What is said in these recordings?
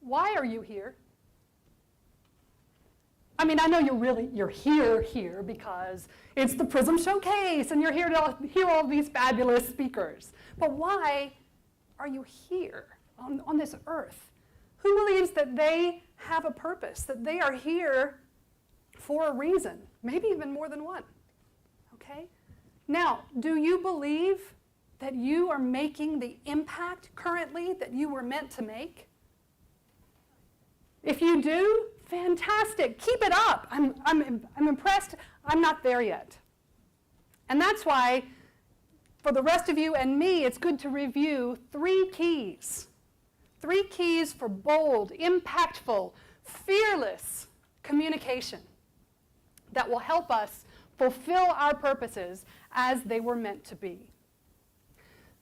Why are you here? I mean, I know you're here because it's the PRiSM Showcase and you're here to hear all these fabulous speakers. But why are you here on this earth? Who believes that they have a purpose, that they are here for a reason, maybe even more than one? Okay? Now, do you believe that you are making the impact currently that you were meant to make? If you do, fantastic. Keep it up. I'm impressed. I'm not there yet. And that's why, for the rest of you and me, it's good to review 3 keys. 3 keys for bold, impactful, fearless communication that will help us fulfill our purposes as they were meant to be.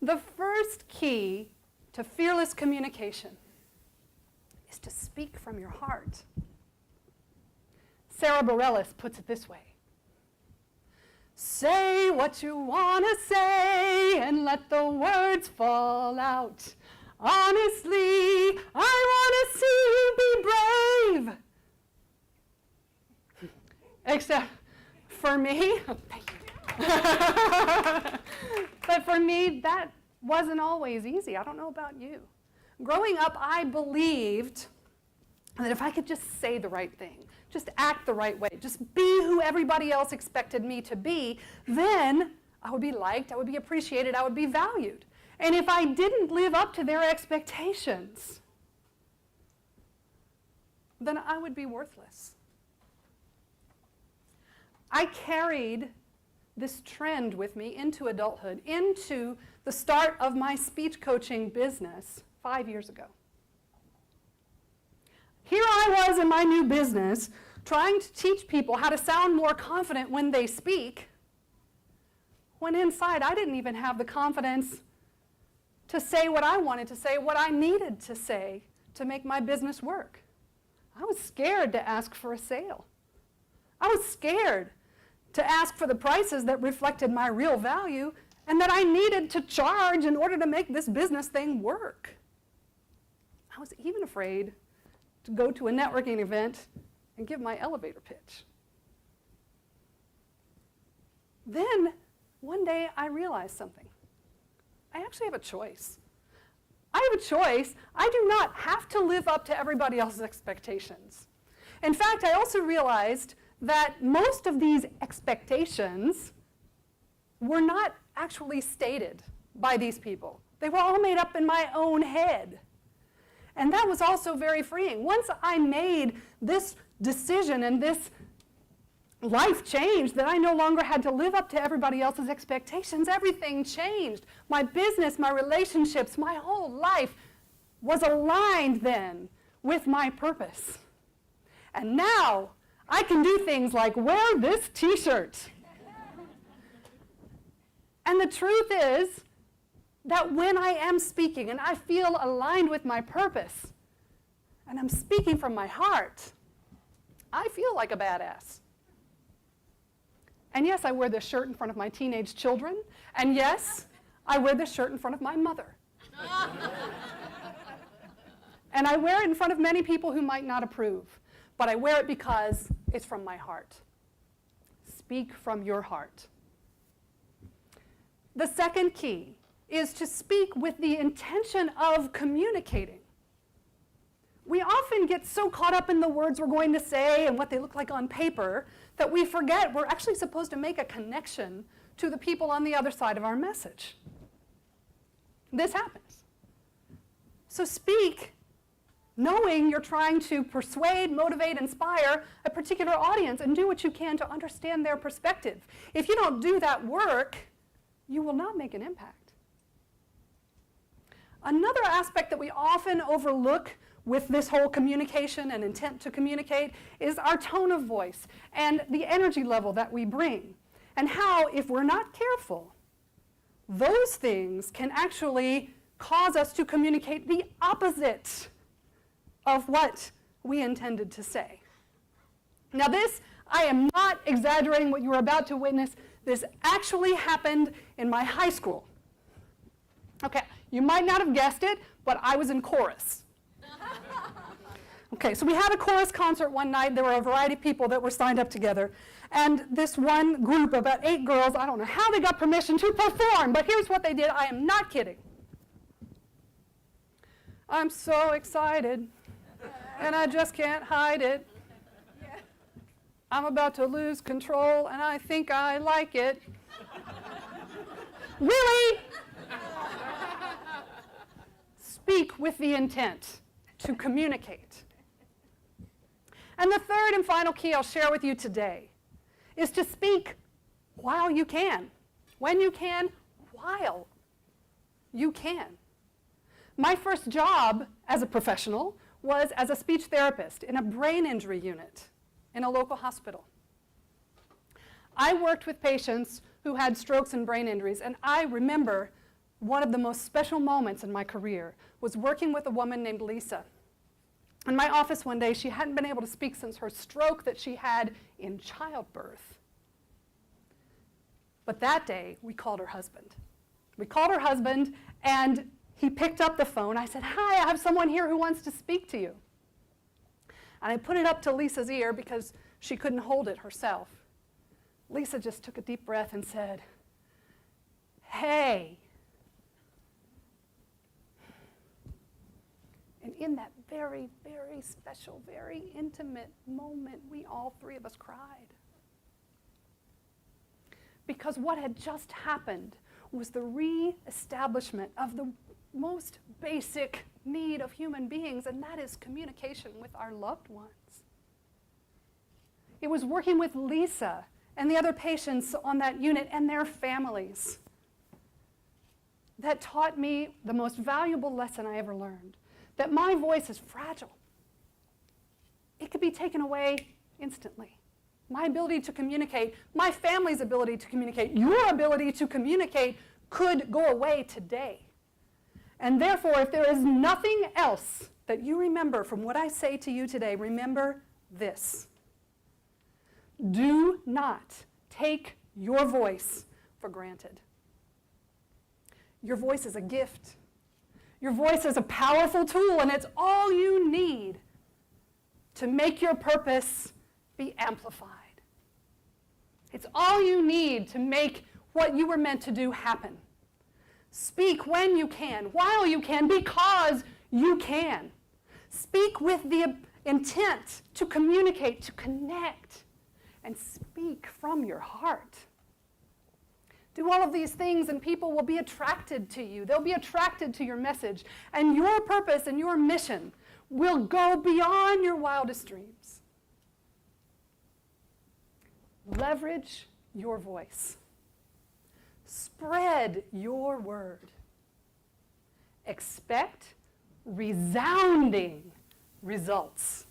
The first key to fearless communication is to speak from your heart. Sarah Bareilles puts it this way: say what you want to say and let the words fall out. Honestly, I want to see you be brave. Except for me, thank you. But for me, that wasn't always easy. I don't know about you. Growing up, I believed that if I could just say the right thing, just act the right way, just be who everybody else expected me to be, then I would be liked, I would be appreciated, I would be valued. And if I didn't live up to their expectations, then I would be worthless. I carried this trend with me into adulthood, into the start of my speech coaching business 5 years ago. Here I was in my new business trying to teach people how to sound more confident when they speak, when inside I didn't even have the confidence to say what I wanted to say, what I needed to say to make my business work. I was scared to ask for a sale. I was scared to ask for the prices that reflected my real value and that I needed to charge in order to make this business thing work. I was even afraid to go to a networking event and give my elevator pitch. Then, one day, I realized something. I actually have a choice. I have a choice. I do not have to live up to everybody else's expectations. In fact, I also realized that most of these expectations were not actually stated by these people. They were all made up in my own head. And that was also very freeing. Once I made this decision and this life change that I no longer had to live up to everybody else's expectations, everything changed. My business, my relationships, my whole life was aligned then with my purpose. And now I can do things like wear this t-shirt. And the truth is that when I am speaking and I feel aligned with my purpose and I'm speaking from my heart, I feel like a badass. And yes, I wear this shirt in front of my teenage children. And yes, I wear this shirt in front of my mother. And I wear it in front of many people who might not approve. But I wear it because it's from my heart. Speak from your heart. The second key is to speak with the intention of communicating. We often get so caught up in the words we're going to say and what they look like on paper that we forget we're actually supposed to make a connection to the people on the other side of our message. This happens. So speak knowing you're trying to persuade, motivate, inspire a particular audience and do what you can to understand their perspective. If you don't do that work, you will not make an impact. Another aspect that we often overlook with this whole communication and intent to communicate is our tone of voice and the energy level that we bring. And how, if we're not careful, those things can actually cause us to communicate the opposite of what we intended to say. Now this, I am not exaggerating what you are about to witness. This actually happened in my high school. Okay, you might not have guessed it, but I was in chorus. Okay, so we had a chorus concert one night. There were a variety of people that were signed up together. And this one group, about 8 girls, I don't know how they got permission to perform, but here's what they did. I am not kidding. I'm so excited, and I just can't hide it. I'm about to lose control, and I think I like it. Really? Speak with the intent to communicate. And the third and final key I'll share with you today is to speak while you can. When you can, while you can. My first job as a professional was as a speech therapist in a brain injury unit in a local hospital. I worked with patients who had strokes and brain injuries, and I remember one of the most special moments in my career was working with a woman named Lisa. In my office one day, she hadn't been able to speak since her stroke that she had in childbirth. But that day, we called her husband. We called her husband, and he picked up the phone. I said, "Hi, I have someone here who wants to speak to you." And I put it up to Lisa's ear because she couldn't hold it herself. Lisa just took a deep breath and said, "Hey." And in that very, very special, very intimate moment, we all 3 of us cried. Because what had just happened was the re-establishment of the most basic need of human beings, and that is communication with our loved ones. It was working with Lisa and the other patients on that unit and their families that taught me the most valuable lesson I ever learned, that my voice is fragile. It could be taken away instantly. My ability to communicate, my family's ability to communicate, your ability to communicate could go away today. And therefore, if there is nothing else that you remember from what I say to you today, remember this. Do not take your voice for granted. Your voice is a gift. Your voice is a powerful tool, and it's all you need to make your purpose be amplified. It's all you need to make what you were meant to do happen. Speak when you can, while you can, because you can. Speak with the intent to communicate, to connect, and speak from your heart. Do all of these things and people will be attracted to you. They'll be attracted to your message, and your purpose and your mission will go beyond your wildest dreams. Leverage your voice. Spread your word. Expect resounding results.